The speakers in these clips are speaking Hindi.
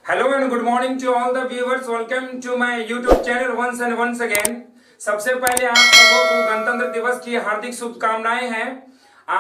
Hello and good morning to all the viewers. Welcome to my YouTube channel once and once again. सबसे पहले आप सबों को गणतंत्र दिवस की हार्दिक शुभकामनाएं हैं।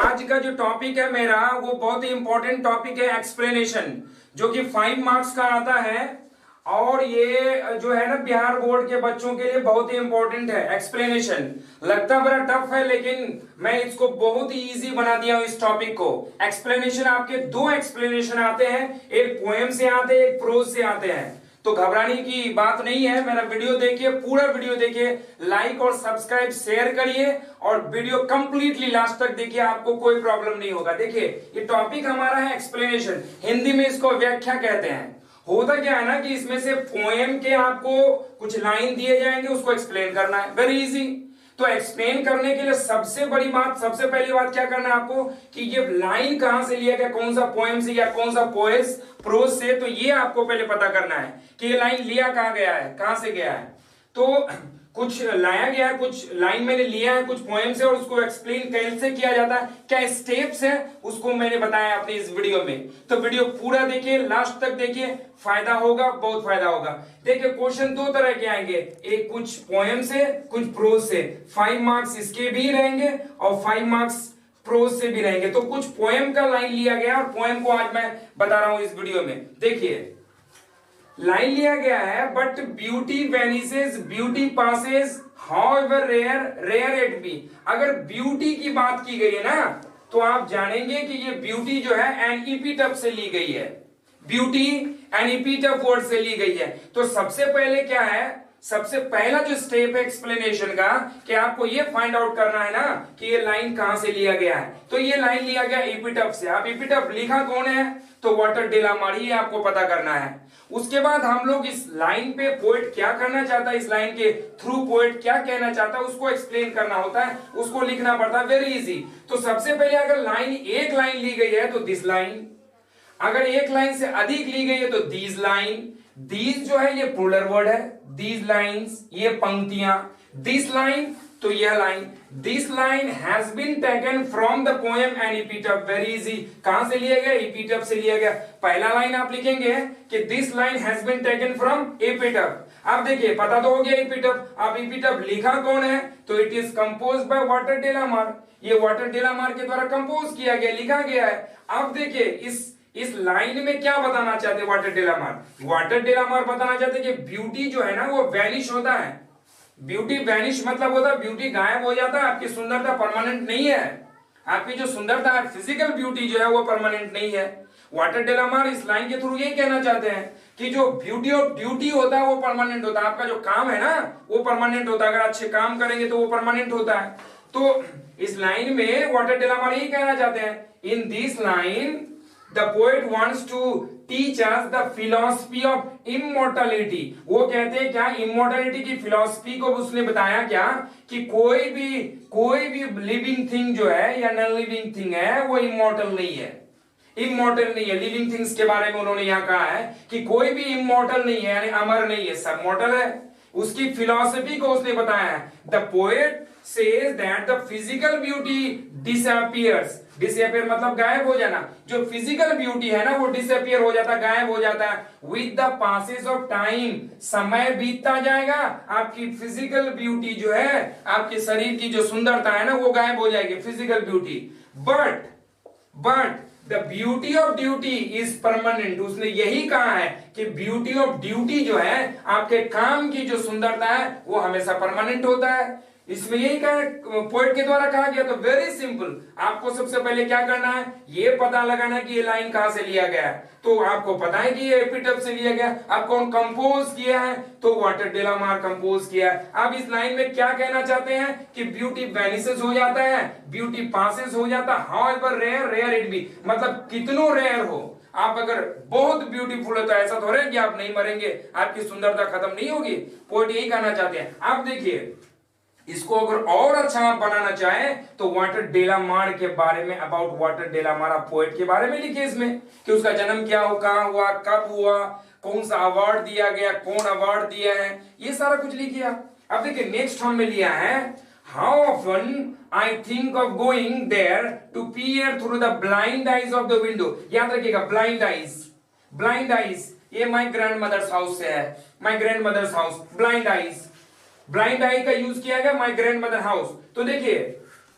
आज का जो टॉपिक है मेरा वो बहुत ही इंपॉर्टेंट टॉपिक है एक्सप्लेनेशन, जो कि 5 मार्क्स का आता है और ये जो है ना बिहार बोर्ड के बच्चों के लिए बहुत ही इंपॉर्टेंट है। एक्सप्लेनेशन लगता बड़ा टफ है, लेकिन मैं इसको बहुत ही इजी बना दिया हूं इस टॉपिक को। एक्सप्लेनेशन आपके दो एक्सप्लेनेशन आते हैं, एक पोएम से आते हैं, एक प्रोज से आते हैं। तो घबराने की बात नहीं है। मेरा वीडियो देखिए, पूरा वीडियो देखिए, लाइक और सब्सक्राइब शेयर करिए और वीडियो कंप्लीटली लास्ट तक देखिए, आपको कोई प्रॉब्लम नहीं होगा। देखिए ये टॉपिक हमारा है एक्सप्लेनेशन, हिंदी में इसको व्याख्या कहते हैं। होता क्या है ना कि इसमें से पोएम के आपको कुछ लाइन दिए जाएंगे, उसको एक्सप्लेन करना है, वेरी इजी। तो एक्सप्लेन करने के लिए सबसे बड़ी बात, सबसे पहली बात क्या करना है आपको कि ये लाइन कहां से लिया गया, कौन सा पोएम से या कौन सा प्रोज से, तो ये आपको पहले पता करना है कि ये लाइन लिया कहां गया है, कहां से गया है। तो कुछ लाया गया है, कुछ लाइन मैंने लिया है कुछ पोएम से, और उसको एक्सप्लेन कैसे किया जाता है, क्या स्टेप्स हैं, उसको मैंने बताया अपनी इस वीडियो में। तो वीडियो पूरा देखिए, लास्ट तक देखिए, फायदा होगा, बहुत फायदा होगा। देखिए क्वेश्चन दो तरह के आएंगे, एक कुछ पोएम से, कुछ प्रोज से। 5 मार्क्स इसके भी रहेंगे और 5 मार्क्स प्रोज से भी रहेंगे। तो कुछ पोएम का लाइन लिया गया और पोएम को आज मैं बता रहा हूं इस वीडियो में। देखिए लाइन लिया गया है, but beauty vanishes, beauty passes, however rare, rare it be. अगर ब्यूटी की बात की गई है ना, तो आप जानेंगे कि ये ब्यूटी जो है एन इपीटफ से ली गई है। ब्यूटी एन इपीटफ वर्ड से ली गई है। तो सबसे पहले क्या है, सबसे पहला जो स्टेप है एक्सप्लेनेशन का, कि आपको ये फाइंड आउट करना है ना कि ये लाइन कहां से लिया गया है। तो ये लाइन लिया गया इपीटफ से। अब इपीटफ लिखा कौन है, तो वाटर डेलामार, ये आपको पता करना है। उसके बाद हम लोग इस लाइन पे पोएट क्या करना चाहता है, इस लाइन के थ्रू पोएट क्या कहना चाहता है, उसको एक्सप्लेन करना होता है, उसको लिखना पड़ता है, वेरी इजी। तो सबसे पहले अगर लाइन एक लाइन ली गई है तो दिस लाइन, अगर एक लाइन से अधिक ली गई है तो दीज लाइन। दीज जो है ये प्लूरल वर्ड है, दीज लाइन्स ये पंक्तियां, दिस लाइन तो यह लाइन। This line has been taken from the poem an epitaph, very easy. कहां से लिया गया, इपीटफ से लिया गया। पहला लाइन आप लिखेंगे कि this line has been taken from epitaph. अब देखिए पता तो हो गया इपीटफ। अब इपीटफ लिखा कौन है, तो it is compose by Walter de la Mare. ये वाटर डेलामार के द्वारा कंपोज किया गया, लिखा गया है। अब देखिए इस लाइन में क्या बताना चाहते वाटर डेलामार, वाटर डेलामार बताना चाहते कि ब्यूटी जो है ना वो वैनिश होता है। ब्यूटी वैनिश मतलब होता है ब्यूटी गायब हो जाता है, आपकी सुंदरता परमानेंट नहीं है। आपकी जो सुंदरता है, फिजिकल ब्यूटी जो है वो परमानेंट नहीं है। वाटर डेलामार इस लाइन के थ्रू यही कहना चाहते हैं कि जो ब्यूटी ऑफ ड्यूटी होता है वो परमानेंट होता है। आपका जो काम है ना वो परमानेंट होता है, अगर अच्छे काम करेंगे तो वो परमानेंट होता है। तो इस लाइन में वाटर डेलामार यही कहना चाहते हैं, इन this line The poet wants to teach us the philosophy of immortality। वो कहते हैं क्या, immortality की philosophy को उसने बताया क्या कि कोई भी लिविंग थिंग जो है या नॉन लिविंग थिंग है वो इमोर्टल नहीं है। इमोर्टल नहीं है, लिविंग थिंग्स के बारे में उन्होंने यहाँ कहा है कि कोई भी इमोर्टल नहीं है, यानी अमर नहीं है, सब मॉर्टल है। उसकी फिलॉसफी को उसने बताया है। The poet says that the physical beauty disappears। Disappear मतलब गायब हो जाना। जो फिजिकल ब्यूटी है ना वो डिसअपियर हो जाता है, गायब हो जाता है। With the passes of time, समय बीतता जाएगा, आपकी फिजिकल ब्यूटी जो है, आपके शरीर की जो सुंदरता है ना वो गायब हो जाएगी, physical beauty. But the beauty of duty is permanent. उसने यही कहा है कि ब्यूटी ऑफ ड्यूटी जो है, आपके काम की जो सुंदरता है वो हमेशा परमानेंट होता है। इसमें यही कहा, पोएट के द्वारा कहा गया। तो वेरी सिंपल, आपको सबसे पहले क्या करना है, ये पता लगाना है कि ये लाइन कहां से लिया गया है। तो आपको पता है कि ये एपिटफ से लिया गया। अब कौन कंपोज किया है, तो वाटर डेलामार कंपोज किया है। अब इस लाइन में क्या कहना चाहते हैं कि ब्यूटी वैनिसेस हो जाता है, ब्यूटी पासेस हो जाता है, however rare, rare it be. मतलब कितनो रेयर हो, आप अगर बहुत ब्यूटीफुल है तो ऐसा थोड़ा है कि आप नहीं मरेंगे, आपकी सुंदरता खत्म नहीं होगी। पोएट यही कहना चाहते हैं। आप देखिए इसको अगर और अच्छा आप बनाना चाहे तो वाटर डेलामार के बारे में, अबाउट वाटर डेलामार आप पोएट के बारे में लिखिए इसमें, कि उसका जन्म क्या हो, कहां हुआ, कब हुआ, कौन सा अवार्ड दिया गया, कौन अवार्ड दिया है, ये सारा कुछ लिखिए आप। अब देखिए नेक्स्ट हमने लिया है, how often I think of going there to peer through the blind eyes of the window. याद रखिएगा ब्लाइंड आईज, ब्लाइंड आईज ये माय ग्रैंड मदर्स हाउस से है, my grand mother's house. Blind eyes, blind eye का यूज किया गया माय ग्रैंड मदर हाउस। तो देखिए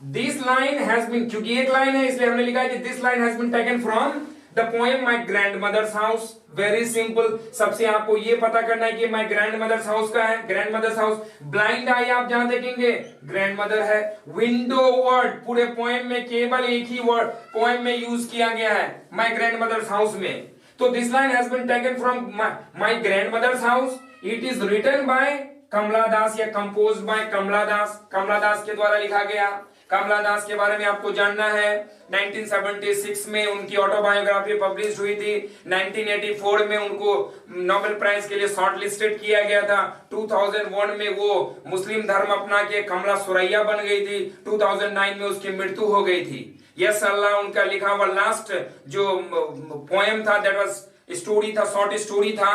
दिस लाइन हैज बीन, क्योंकि एक लाइन है इसलिए हमने लिखा है कि this line has been taken from the poem my grand mother's house. Very simple, सबसे आपको ये पता करना है कि माय ग्रैंड मदर्स हाउस का है, grand mother's house. Blind eye आप जहां देखेंगे ग्रैंड मदर है। विंडो वर्ड पूरे पोएम में केवल एक ही वर्ड पोएम में यूज किया गया है माय ग्रैंड मदर्स हाउस में। तो this line has been taken from my grand mother's house. It is written by Kamala Das या कंपोज्ड बाय कमला दास, कमला दास के द्वारा लिखा गया। कमला दास के बारे में आपको जानना है, 1976 में उनकी ऑटोबायोग्राफी पब्लिश हुई थी। 1984 में उनको नोबेल प्राइज के लिए शॉर्ट लिस्टेड किया गया था। 2001 में वो मुस्लिम धर्म अपना के कमला सुरैया बन गई थी। 2009 में उसकी मृत्यु हो गई थी। यस अल्लाह उनका लिखा हुआ लास्ट जो पोएम था, दैट वाज स्टोरी था, शॉर्ट स्टोरी था,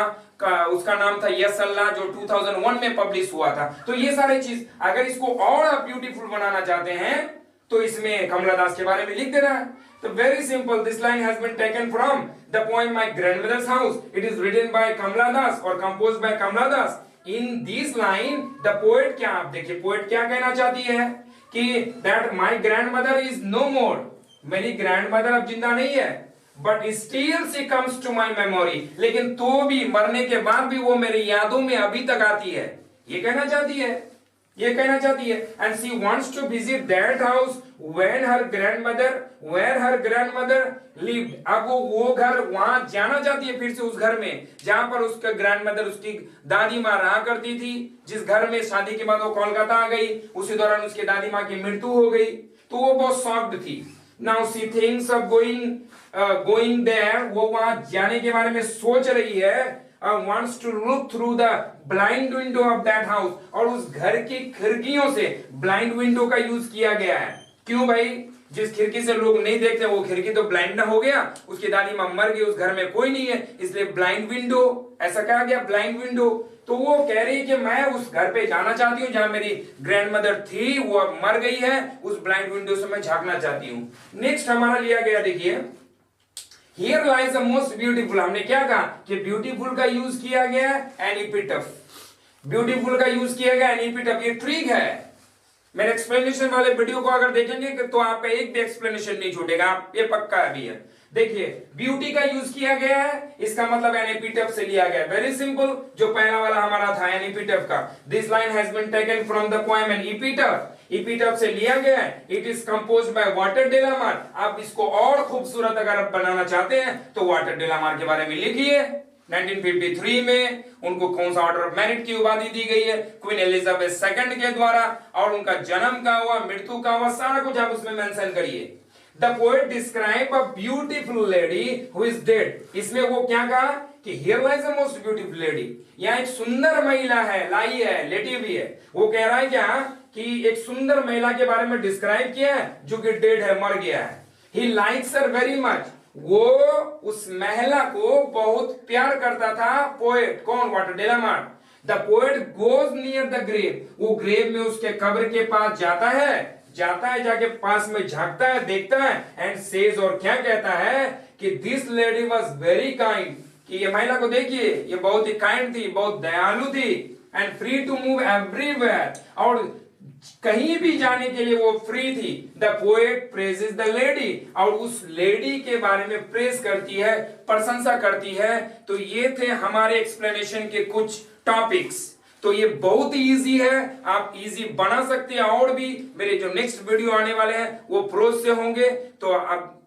उसका नाम था यस अल्लाह, जो 2001 में पब्लिश हुआ था। तो ये सारे चीज, अगर इसको और आप ब्यूटीफुल बनाना चाहते हैं तो इसमें कमला दास के बारे में लिख देना है। तो very simple, this line has been taken from the poem my grandmother's house. It is written by Kamala Das और composed by Kamala Das. In this line the poet, क्या आप देखिए पोएट क्या कहना चाहती है कि that my grandmother is no more, मेरी ग्रैंडमदर अब जिंदा नहीं है, but still she comes to my memory, लेकिन तो भी मरने के बाद भी वो मेरी यादों में अभी तक आती है। ये कहना चाहती है, ये कहना चाहती है। And she wants to visit that house when her grandmother, where her grandmother lived. अब वो घर वहां जाना चाहती है, फिर से उस घर में जहां पर उसका ग्रैंडमदर, उसकी दादी माँ रहा करती थी। जिस घर में शादी के बाद वो कोलकाता आ गई, उसी दौरान उसकी दादी माँ की मृत्यु हो गई। तो वो बहुत शॉक्ड थी। Now she thinks of going there, वो वहां जाने के बारे में सोच रही है। wants to look through the blind window of that house, और उस घर की खिड़कियों से ब्लाइंड विंडो का यूज किया गया है। क्यों भाई, जिस खिड़की से लोग नहीं देखते वो खिड़की तो ब्लाइंड ना हो गया, उसकी दादी मां मर गई, उस घर में कोई नहीं है, इसलिए ब्लाइंड विंडो ऐसा कहा गया, ब्लाइंड विंडो। तो वो कह रही है कि मैं उस घर पे जाना चाहती हूँ जहां मेरी ग्रैंडमदर थी, वो अब मर गई है, उस ब्लाइंड विंडो से मैं झांकना चाहती हूँ। नेक्स्ट हमारा लिया गया, देखिए Here lies the most beautiful। हमने क्या कहा कि ब्यूटीफुल का यूज किया गया एन एपिटफ, ब्यूटीफुल का यूज किया गया एन एपिटफ। ये ट्रिक है। मेरे एक्सप्लेनेशन वाले वीडियो को अगर देखेंगे तो आपका एक भी एक्सप्लेनेशन नहीं छूटेगा, ये पक्का भी है। देखिए ब्यूटी का यूज किया गया है, इसका मतलब एन एपिटफ से लिया गया। वेरी सिंपल, जो पहला वाला हमारा था एन एपिटफ का। This line has been taken from the poem an epitaph, epitaph से लिया गया है। It is composed by Walter de la Mare. आप इसको और खूबसूरत अगर आप बनाना चाहते हैं तो वाल्टर डे ला मार के बारे में लिखिए। 1953 में उनको कौन सा ऑर्डर ऑफ मेरिट की उपाधि दी गई है, क्वीन एलिजाबेथ सेकंड के द्वारा, और उनका जन्म का हुआ, मृत्यु का हुआ, सारा कुछ आप उसमें मेंशन करिए। The poet describe a beautiful lady who is dead. इसमें वो क्या कहा कि here lies the most beautiful lady, यहाँ एक सुंदर महिला है, लाई है, लेटी हुई है। वो कह रहा है क्या कि एक सुंदर महिला के बारे में डिस्क्राइब किया है जो कि डेड है, मर गया है। He likes her very much, वो उस महिला को बहुत प्यार करता था। पोएट कौन, Walter de la Mare. The poet goes near the grave, वो ग्रेव में उसके कब्र के पास जाता है, जाके पास में झांकता है, देखता है, एंड सेज, और क्या कहता है कि this lady was very kind, कि ये महिला को देखिए ये बहुत ही काइंड थी, बहुत दयालु थी, and free to move everywhere, और कहीं भी जाने के लिए वो फ्री थी। The poet praises the lady, और उस लेडी के बारे में प्रेज करती है, प्रशंसा करती है। तो ये थे हमारे एक्सप्लेनेशन के कुछ टॉपिक्स। तो ये बहुत ही इजी है, आप इजी बना सकते हैं। और भी मेरे जो नेक्स्ट वीडियो आने वाले हैं वो प्रोज से होंगे। तो अब